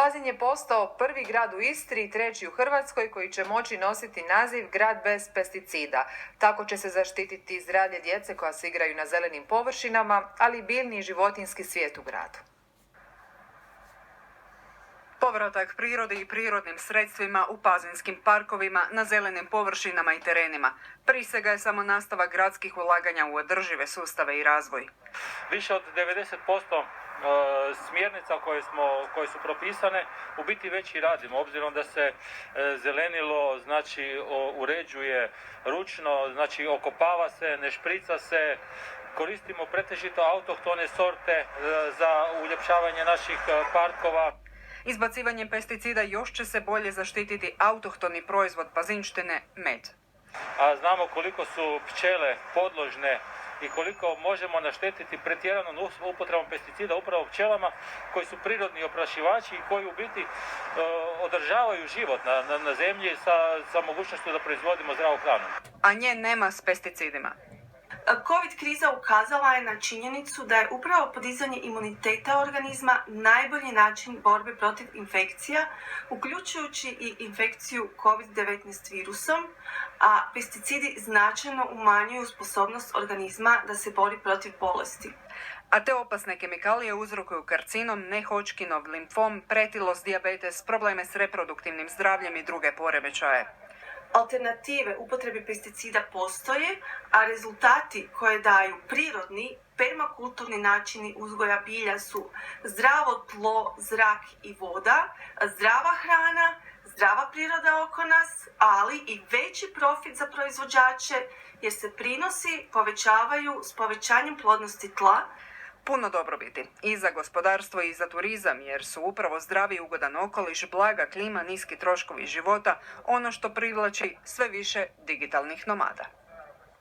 Pazin je postao prvi grad u Istri i treći u Hrvatskoj koji će moći nositi naziv grad bez pesticida. Tako će se zaštititi zdravlje djece koja se igraju na zelenim površinama, ali i biljni i životinjski svijet u gradu. Povratak prirodi i prirodnim sredstvima u pazinskim parkovima, na zelenim površinama i terenima. Prisega je samo nastavak gradskih ulaganja u održive sustave i razvoj. Više od 90% smjernica koje su propisane u biti već i radimo, obzirom da se zelenilo uređuje ručno, okopava se, ne šprica se, koristimo pretežito autohtone sorte za uljepšavanje naših parkova. Izbacivanjem pesticida još će se bolje zaštititi autohtoni proizvod pazinštine, med. A znamo koliko su pčele podložne i koliko možemo naštetiti pretjeranom upotrebom pesticida upravo pčelama koji su prirodni oprašivači i koji u biti održavaju život na zemlji sa mogućnošću da proizvodimo zdravu hranu. A nje nema s pesticidima. Covid kriza ukazala je na činjenicu da je upravo podizanje imuniteta organizma najbolji način borbe protiv infekcija, uključujući i infekciju COVID-19 virusom, a pesticidi značajno umanjuju sposobnost organizma da se bori protiv bolesti. A te opasne kemikalije uzrokuju karcinom, ne-Hodgkinov limfom, pretilost, dijabetes, probleme s reproduktivnim zdravljem i druge poremećaje. Alternative upotrebi pesticida postoje, a rezultati koje daju prirodni, permakulturni načini uzgoja bilja su zdravo tlo, zrak i voda, zdrava hrana, zdrava priroda oko nas, ali i veći profit za proizvođače jer se prinosi povećavaju s povećanjem plodnosti tla. Puno dobrobiti i za gospodarstvo i za turizam, jer su upravo zdravi i ugodan okoliš, blaga klima, niski troškovi života ono što privlači sve više digitalnih nomada.